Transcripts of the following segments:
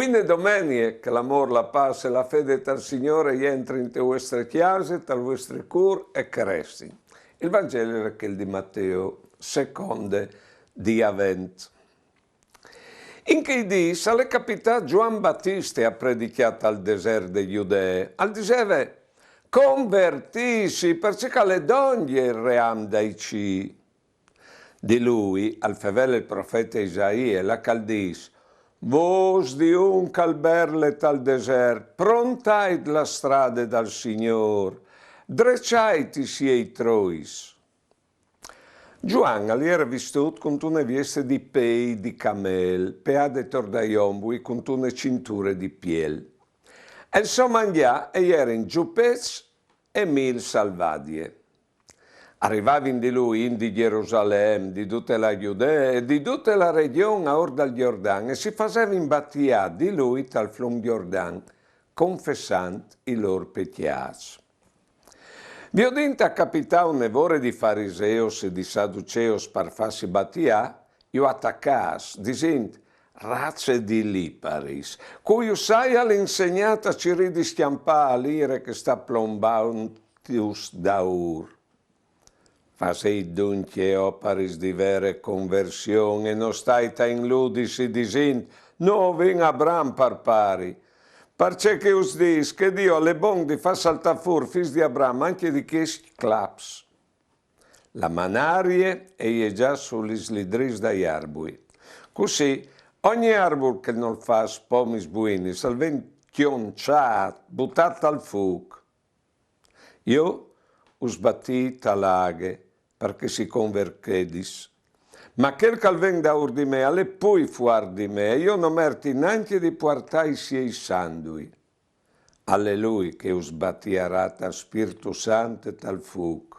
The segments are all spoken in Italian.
Quindi domenica che l'amore, la pace e la fede dal Signore entri in te vostre chiese, dal vostre cur e cresci. Il Vangelo è quello di Matteo, seconde dia 20. In che dì sale capità Gioan Battista ha predicato al deserto degli Giudei. Al diceva, convertisci perché le donne il ream dai ci. Di lui, al fevele il profeta Isaia, la caldis, vos di un calberlet al desert, prontait la strada dal Signor, drecciaiti siei trois. Gioan li era vissuto con una veste di pei di camel, peade tordaiombi con una cintura di piel. E il suo mangià era in giuppez e mil salvadie. Arrivavano di lui in di Gerusalemme, di tutta la Giudea e di tutta la regione a or dal Giordano e si facevano battiare di lui dal fiume Giordano, confessando i loro peccati. Vi ho detto a capità un evore di fariseos e di sadduceos per farsi battiare, io attaccas, dicendo, razze di liparis, cui usai all'insegnata ci ridi schiampà l'ire che sta plombando da ur. Fasei dunque oparis di vere conversione, non stai in ludisi dicendo, no, vin Abram par pari. Perché che us dis che Dio alle bon di fa saltar fuori fis di Abram anche di questi claps. La manarie e è già sugli slidris dai arbui. Così ogni arbor che non fa pomis buini, salven chionciat, buttat al fuoco. Io us batti talaghe, perché si converchedis. Ma quel che ven da ur di me, alle poi fuar di me, io non merti neanche di portai siei sandui. Allelui che us battiarat al Spirito Santo tal fuoco.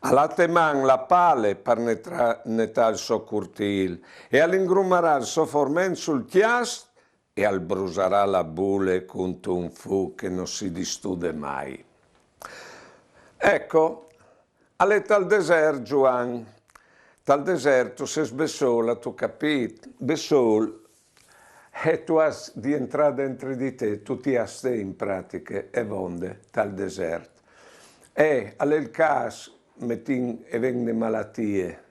Alla teman la pale per netar il suo curtil, e all'ingrumerà il suo formen sul chiast, e al brusarà la bule contro un fuoco che non si distude mai. Ecco, alle tal deserto, Gioan, tal deserto se sbessola, tu capito? Bessol, e tu hai di entrare dentro di te, tu ti hai in pratica e vonde tal deserto. E al caso, metti e vengono malattie,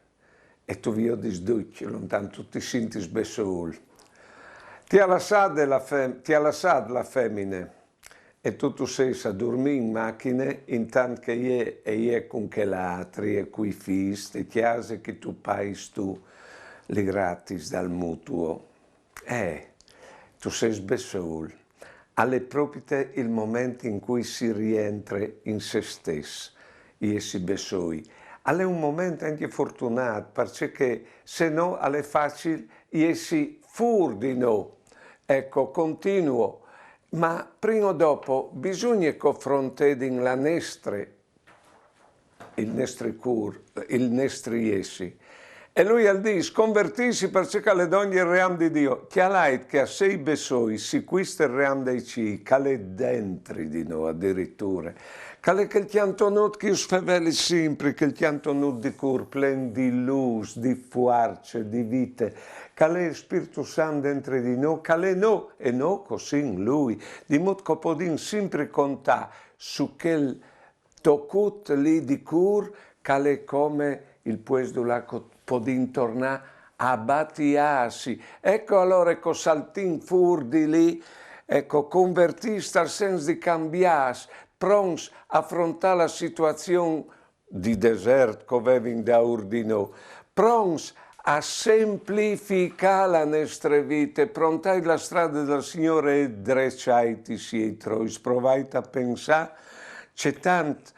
e tu vi disduci, lontano tu ti senti sbessol. Ti ha lasciato la femmina, e tu sei a dormire in macchina intanto che io con che l'altri e quei fis, le chiese che tu paghi tu li gratis dal mutuo. Tu sei sbessol. Alle proprio il momento in cui si rientra in se stesso, e si bessoi. Alle un momento anche fortunato, perché se no alle facile e si fur di no. Ecco, continuo. Ma prima o dopo bisogna confrontare la nostra, il nostro cur, il nostro essi. E lui al dice, convertissi perché le donne il ream di Dio, che all'ait che a sei besoi si questo il ream dei ci, che è dentro di noi addirittura, che è che ti hanno tenuto che usfeveli sempre, che ti hanno tenuto di cur, plen di luce, di forza, di vita, che è lo Spirito Santo dentro di noi, che è no, e no così in lui, di modo che possiamo sempre contare su quel toccut lì di cur, che è come il puesto là podin tornare a battiarsi. Ecco allora, ecco, saltin fur di lì, ecco, convertista al senso di cambiare, pronti a affrontare la situazione di deserto che avevi da ordino, pronti a semplificare la nostra vita, prontai la strada del Signore e drecciaiti siei trois, provai a pensare, c'è tanto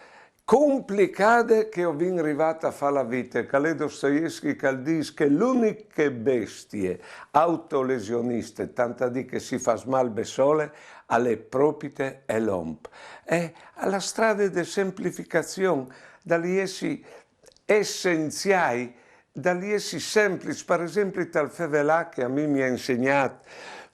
complicate che ho arrivato a fare la vita, che è Dostoevsky che dice che le uniche bestie autolesioniste, tanto di che si fa male sole, alle proprie e l'omp. E alla strada di semplificazione, dagli essi essenziali, dagli essi semplici, per esempio tal fevelà che a me mi ha insegnato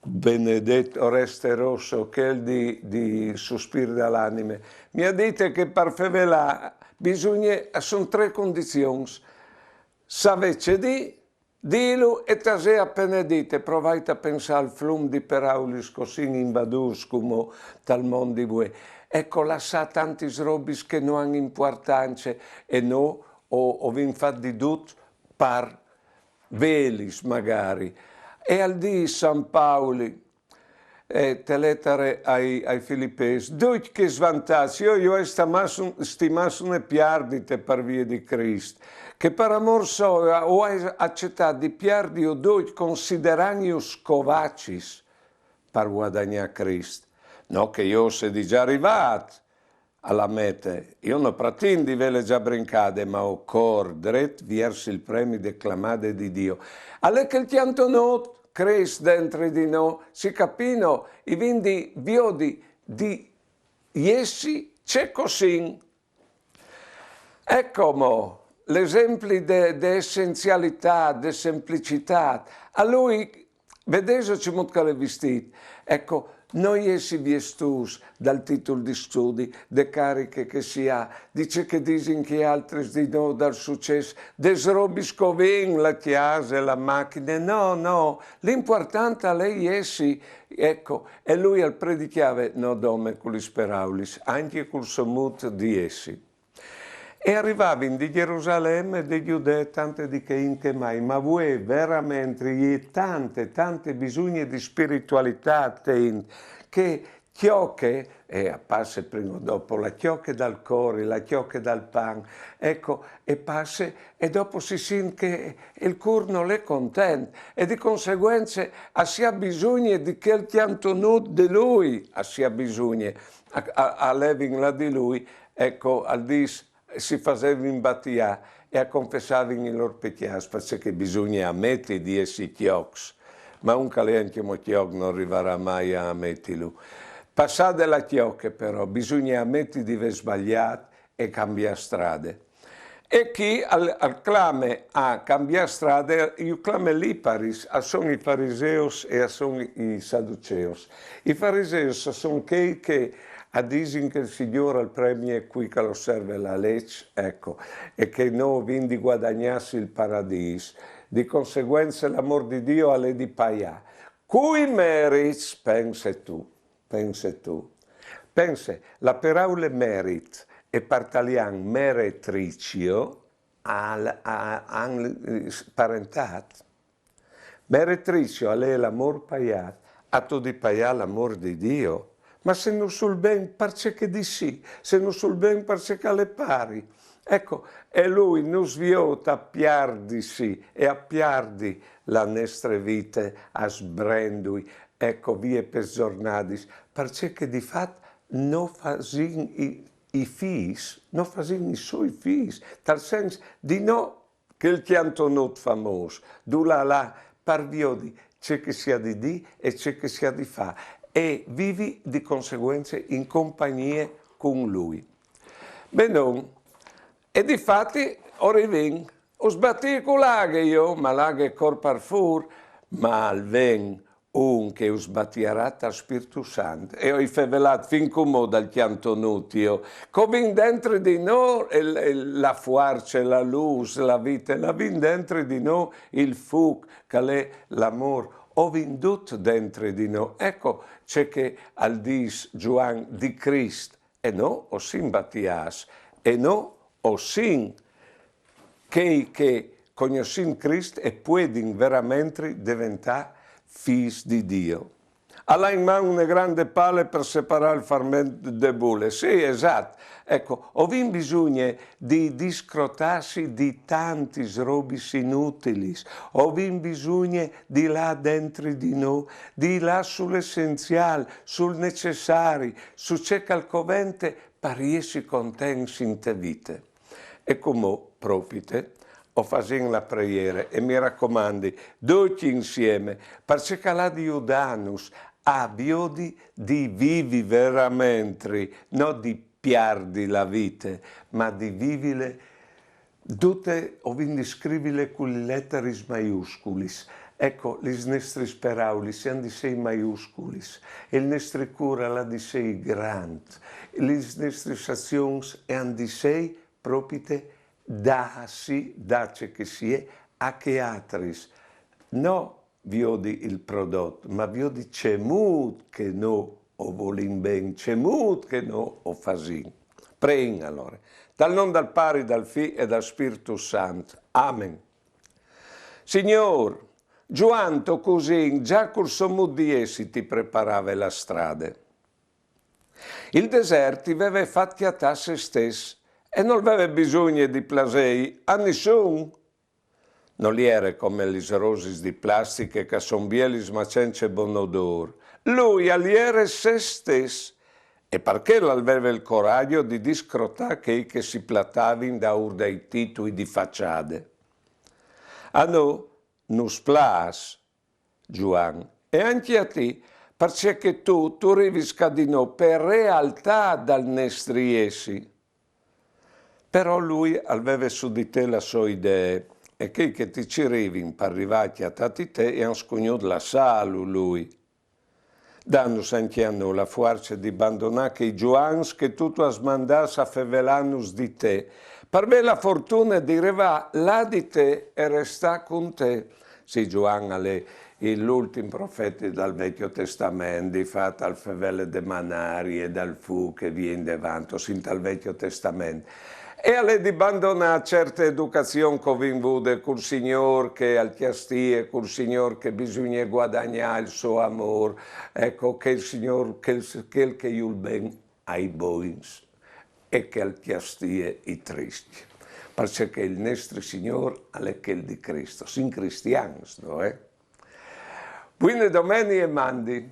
Benedetto Oreste Rosso, che è di Sospiro dall'anima, mi ha detto che per fevelà sono tre condizioni. Savece di, Dilu e tase appena dite, provate a pensare al flum di paraulis così invadus come tal mondo di voi. Ecco, lasciate tanti robis che non hanno importanza e no, o vi fate di tutto par velis magari. E al di San Paoli, te lettere ai Filippesi, duc che svantaggi, io stimasso ne piardite per via di Cristo, che per amor suo ho accettato di piardi o duc considerando scovacis per guadagnare Cristo. No che io se di già arrivato alla meta, io non pretendo di vele già brincate, ma ho cor dretto verso il premio declamato di Dio. Alle che il chianto not, Cristo dentro di noi, si capino, i vindi viodi di essi c'è così. Ecco mo, l'esempio di essenzialità, di semplicità. A lui, vedete ci molto le vestiti. Ecco, noi essi viestus dal titolo di studi, de cariche che si ha, dice che dicono che altri di noi dal successo, des robis covin, la chiesa, la macchina, no, l'importante a lei essi, ecco, e lui al predichiave, no dome con gli speraulis, anche col somut di essi. E arrivavano di Gerusalemme e di Giudea tante di che in che mai, ma voi veramente tante bisogni di spiritualità che chiocche, e passa prima o dopo, la chiocche dal cuore, la chiocche dal pan, ecco, e passa e dopo si sente che il cuore non è contento e di conseguenza si ha bisogno di quel chianto nudo di lui, si ha bisogno, a levin là di lui, ecco, al dis si faceva imbattiare e a confessare i loro peccati, perché bisogna ammettere di essere chiocs, ma un calente come chioc non arriverà mai a ammetterlo. Passate la chiocche però, bisogna ammettere di aver sbagliato e cambiare strade. E chi al clame a cambiare strade, io clame l'iparis, sono i fariseos e sono i sadduceos. I fariseos sono quelli che dicono che il Signore al premio è qui che lo serve la legge, ecco, e che noi vindi guadagnarsi il paradiso. Di conseguenza l'amor di Dio è di paia. Cui merits, pensa tu. Pensa, la parola merit e partalian meretricio al parentat. Meretricio è l'amor paiat, atto di paia l'amor di Dio. Ma se non sul ben perché di sì, se non sul ben perché le pari. Ecco, e lui non sviota a piardisi e a piardi la nostra vita a sbrendui, ecco, vie per giornadis, perché di fatto non fasin i fis, non fasin i suoi fis, tal senso di no che il chianto not famoso, dula là, parviodi, c'è che sia di di e c'è che sia di fa, e vivi di conseguenza in compagnia con lui. Bene, e difatti, ora ven, ho sbattuto con l'aghe io, ma l'aghe corpar fur, ma al ven un che ho sbattierat al Spirito Santo, e ho fevelat fin come dal chianto nutio, come dentro di noi la fuarce, la luce, la vita, la vin dentro di noi il fuoco, che è l'amore, ho vinto dentro di noi. Ecco, c'è che al dis Gioan di Cristo, e no, o sin battias, e no, o sin che conoscono Cristo e possono veramente diventare figli di Dio. Ha in mano una grande pala per separare il fermento de bulle. Sì, esatto. Ecco, ho bisogno di discrotarsi di tanti robis inutili. Ho bisogno di là dentro di noi, di là sull'essenziale, sul necessario, su ciò che al covente per essere contenti in te vita. E come profite, o facendo la preghiera e mi raccomandi, tutti insieme, perché la di Udanus ha biodi di vivi veramente, non di piardi la vita, ma di vivile tutte o quindi scrivile con le lettere maiusculis. Ecco, le nostre speraulis hanno di sei maiusculis, e le nostre cure hanno di sei grandi, le nostre azioni hanno di sei propite da ciò che si è a che atris, no viodi il prodotto, ma viodi cemut che no o volin ben, cemut che no o fasin. Preghi allora, dal non dal pari, dal Fi e dal Spirito Santo. Amen. Signor, giuanto così, già col sommo di essi ti preparava la strada. Il deserto aveva fatti a te se stesso e non aveva bisogno di plasei a nessuno. Non li era come le rose di plastica che sono bielis ma senza buon odore. Lui era se stesso e perché aveva il coraggio di discrotare che si platavano da dai titoli di facciade. A noi nos plas, Giuan, e anche a te, perché tu rivisca di noi per realtà dal nostri essi. Però lui aveva su di te la sua idea, e che ti ci arrivi per arrivare a te e han scugnato la sala lui. Danno anche a noi la forza di abbandonare che i Giuans che tutto has mandato a fevelanus di te, per avere la fortuna di arrivare là di te e restare con te. Sì, Giuan è l'ultimo profeta dal Vecchio Testamento, fatto al fevele de Manari e dal fu che viene davanti, sin dal Vecchio Testamento. E alle di abbandonare certe educazioni che vinvude col Signore che al chiastie, col Signore che bisogna guadagnare il suo amore, ecco che il Signore, che io ben ai boins e che al chiastie i tristi. Perché il nostro Signore è quel di Cristo, sin cristiani, no? Buone domeniche e mandi.